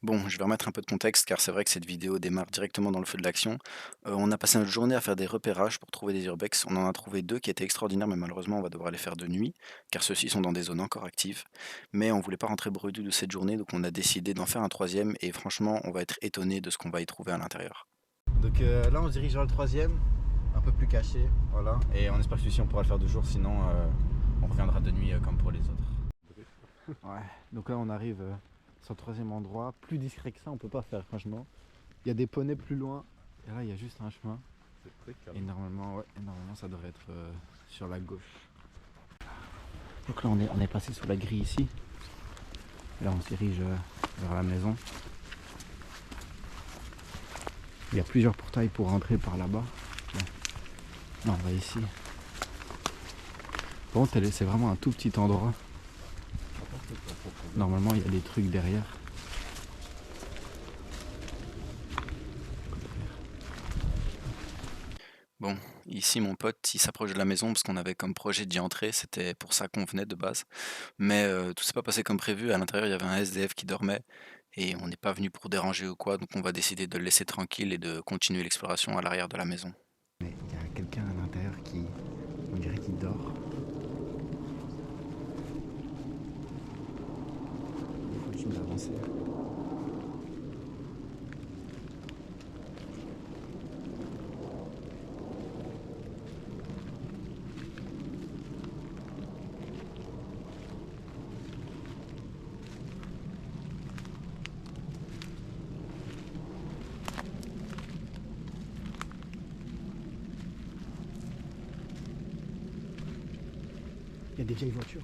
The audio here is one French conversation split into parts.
Bon, je vais remettre un peu de contexte car c'est vrai que cette vidéo démarre directement dans le feu de l'action. On a passé notre journée à faire des repérages pour trouver des urbex. On en a trouvé 2 qui étaient extraordinaires, mais malheureusement, on va devoir les faire de nuit car ceux-ci sont dans des zones encore actives. Mais on voulait pas rentrer bredouille de cette journée, donc on a décidé d'en faire un troisième et franchement, on va être étonné de ce qu'on va y trouver à l'intérieur. Donc là on se dirige vers le troisième, un peu plus caché, voilà. Et on espère que celui-ci on pourra le faire de jour, sinon on reviendra de nuit comme pour les autres. Ouais, donc là on arrive sur le troisième endroit, plus discret que ça on peut pas faire franchement. Il y a des poneys plus loin, et là il y a juste un chemin. C'est très Et calme. normalement ça devrait être sur la gauche. Donc là on est passé sous la grille ici. Là on se dirige vers la maison. Il y a plusieurs portails pour rentrer par là-bas. Ouais. Non, on va ici. Par contre, c'est vraiment un tout petit endroit. Normalement, il y a des trucs derrière. Bon, ici mon pote, il s'approche de la maison parce qu'on avait comme projet d'y entrer, c'était pour ça qu'on venait de base. Mais tout s'est pas passé comme prévu. À l'intérieur, il y avait un SDF qui dormait et on n'est pas venu pour déranger ou quoi, donc on va décider de le laisser tranquille et de continuer l'exploration à l'arrière de la maison. Mais il y a quelqu'un à l'intérieur qui, on dirait qu'il dort. Il continue d'avancer. Il y a des vieilles voitures.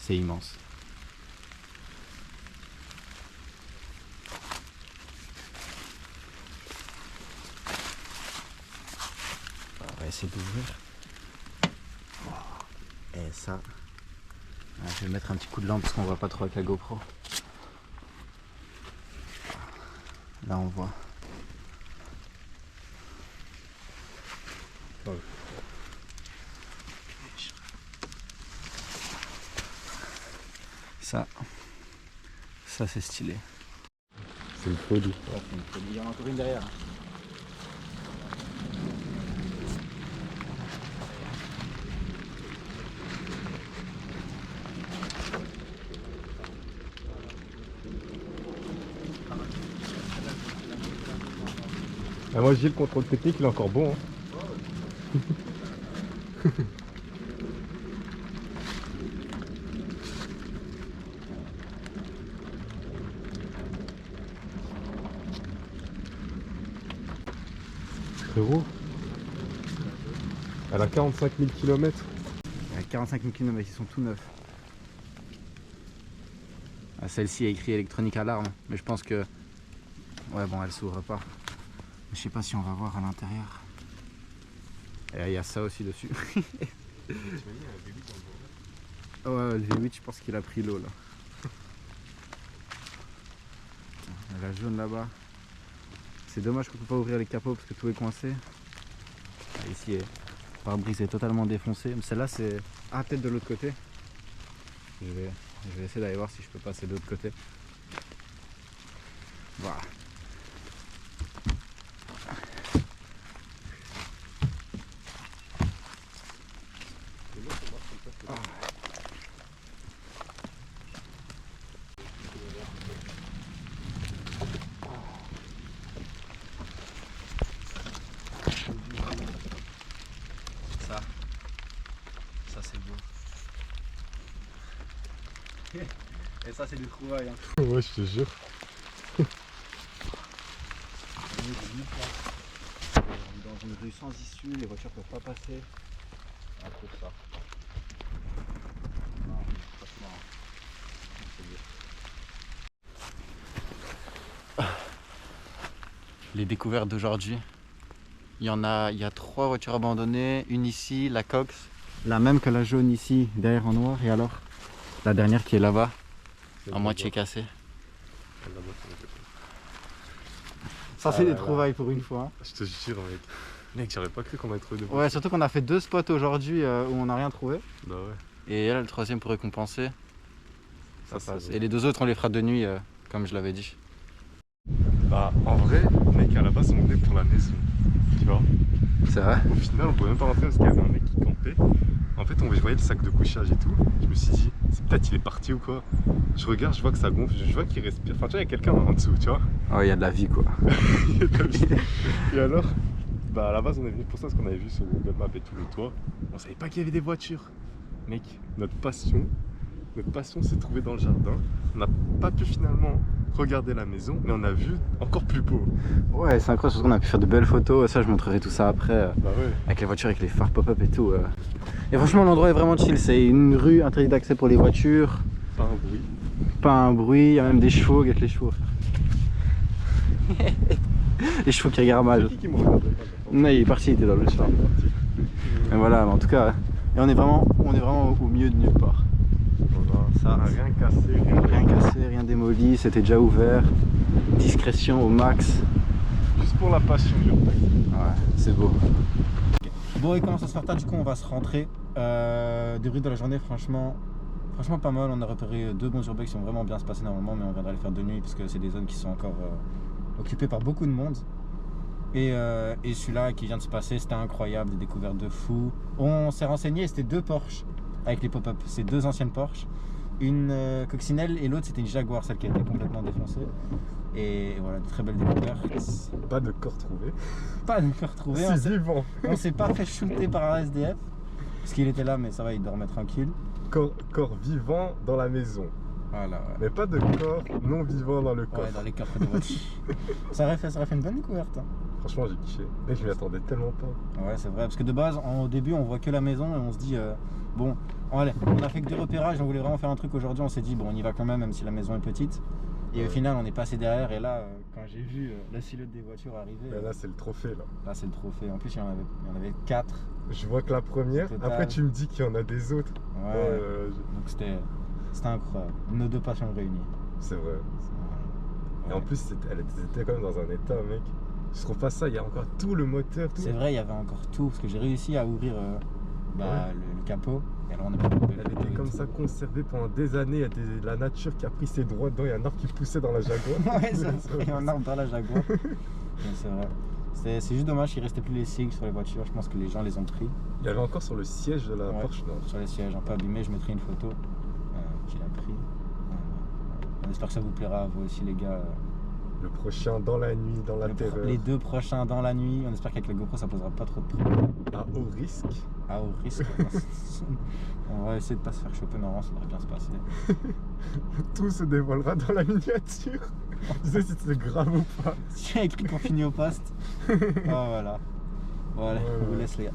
C'est immense. On va essayer d'ouvrir. Et ça, je vais mettre un petit coup de lampe parce qu'on voit pas trop avec la GoPro. Là on voit. Ouais. Ça c'est stylé. C'est une folie. Ouais, c'est une folie. Il y en a encore une derrière. Ah, moi j'ai le contrôle technique, il est encore bon. Hein. Frérot, elle a 45 000 km. Il y a 45 000 km, ils sont tout neufs. Ah, celle-ci est écrit électronique alarme, mais je pense que... Ouais bon, elle s'ouvre pas. Je sais pas si on va voir à l'intérieur. Et il y a ça aussi dessus. Ouais, le V8 je pense qu'il a pris l'eau là. La jaune là-bas. C'est dommage qu'on peut pas ouvrir les capots parce que tout est coincé. Ah, ici, le pare-brise est totalement défoncé. Mais celle-là c'est... Ah, peut-être de l'autre côté. Je vais essayer d'aller voir si je peux passer de l'autre côté. Voilà. Ça c'est beau. Et ça c'est du trouvaille. Hein. Ouais, je te jure. Dans une rue sans issue, les voitures peuvent pas passer. Un peu ça. Non, franchement, c'est beau. Les découvertes d'aujourd'hui. Il y a 3 voitures abandonnées, une ici, la Cox, la même que la jaune ici, derrière en noir, et alors la dernière qui est là-bas, à moitié cassée. Ça fait des trouvailles pour une fois. Je te jure, mec. Mec, j'aurais pas cru qu'on ait trouvé de Ouais, surtout qu'on a fait 2 spots aujourd'hui où on n'a rien trouvé. Bah ouais. Et là, le troisième pour récompenser, ça Ça, passe. c'est Et les 2 autres, on les fera de nuit, comme je l'avais dit. Bah, en vrai, mec, à la base, on venait pour la maison. Tu vois? C'est vrai? Au final, on pouvait même pas rentrer parce qu'il y avait un mec qui campait. En fait, je voyais le sac de couchage et tout. Je me suis dit, c'est peut-être il est parti ou quoi. Je regarde, je vois que ça gonfle, je vois qu'il respire. Enfin, tu vois, il y a quelqu'un en dessous, tu vois. Ouais, il y a de la vie quoi. Et alors, bah à la base, on est venu pour ça parce qu'on avait vu sur Google Maps et tout le toit. On savait pas qu'il y avait des voitures. Mec, notre passion, c'est de trouver dans le jardin. On n'a pas pu finalement regarder la maison, mais on a vu encore plus beau. Ouais, c'est incroyable, surtout qu'on a pu faire de belles photos. Ça, je montrerai tout ça après. Bah ouais. Avec les voitures, avec les phares pop-up et tout. Et franchement, l'endroit est vraiment chill. C'est une rue interdite d'accès pour les voitures. Pas un bruit. Pas un bruit, il y a même des chevaux. Regarde les chevaux. Les chevaux qui regardent mal. C'est qui me regardait? Non, il est parti, il était dans le champ. Mais voilà, mais en tout cas, et on est vraiment au milieu de nulle part. Ça n'a rien cassé, Rien cassé, rien démoli, c'était déjà ouvert. Discrétion au max. Juste pour la passion du repas. Ouais, c'est beau. Bon, il commence à se faire tard, du coup on va se rentrer. Débrief de la journée, franchement pas mal. On a repéré 2 bons urbex qui vont vraiment bien se passer normalement, mais on viendra les faire de nuit parce que c'est des zones qui sont encore occupées par beaucoup de monde. Et celui-là qui vient de se passer, c'était incroyable, des découvertes de fou. On s'est renseigné, c'était 2 Porsche avec les pop-up. C'est 2 anciennes Porsche. Une coccinelle et l'autre c'était une Jaguar, celle qui a été complètement défoncée. Et voilà, de très belles découvertes. Pas de corps trouvé. Pas de corps retrouvé. C'est vivant. On s'est pas fait shooter par un SDF. Parce qu'il était là, mais ça va, il dormait tranquille. Corps vivant dans la maison. Voilà, ouais. Mais pas de corps non vivant dans le corps. Ouais, dans les coffres de voiture. ça aurait fait une bonne découverte. Hein. Franchement, j'ai kiffé. Mais je m'y attendais tellement pas. Ouais, c'est vrai. Parce que de base, au début, on voit que la maison et on se dit, bon, allez, on a fait que 2 repérages, on voulait vraiment faire un truc aujourd'hui. On s'est dit, bon, on y va quand même si la maison est petite. Et au final, on est passé derrière. Et là, quand j'ai vu la silhouette des voitures arriver. Là, c'est le trophée là. Là, c'est le trophée. En plus, il y en avait 4. Je vois que la première. Total. Après, tu me dis qu'il y en a des autres. Ouais. Donc c'était incroyable. Nos 2 passions réunies. C'est vrai. Ouais. Et en plus, elle était quand même dans un état, mec. Je trouve pas ça, il y a encore tout le moteur, tout. C'est vrai, il y avait encore tout, parce que j'ai réussi à ouvrir le capot. Et alors on a pu Elle était comme ça conservée pendant des années. Il y a la nature qui a pris ses droits dedans. Il y a un arbre qui poussait dans la Jaguar. ouais, c'est vrai, il y a un arbre dans la Jaguar. C'est vrai. C'est juste dommage qu'il restait plus les sigles sur les voitures. Je pense que les gens les ont pris. Il y avait encore sur le siège de la Porsche, non? Sur les sièges, un peu abîmés. Je mettrai une photo qu'il a pris. On espère que ça vous plaira à vous aussi, les gars. Le prochain dans la nuit, dans la terreur. Les 2 prochains dans la nuit. On espère qu'avec la GoPro ça posera pas trop de problèmes. À haut risque. À haut risque. On va essayer de pas se faire choper, mais vraiment ça devrait bien se passer. Tout se dévoilera dans la miniature. Tu sais si c'est grave ou pas. Tu as écrit qu'on finit au poste. Oh, voilà. Bon allez, on vous laisse les gars.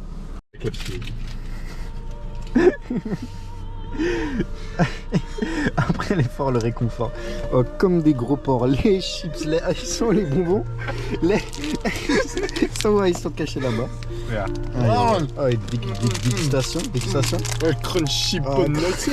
Après l'effort, le réconfort. Oh, comme des gros porcs, les chips, les haïssons, les bonbons, ils sont cachés là-bas. Yeah. Dégustation. Crunchy bonne note.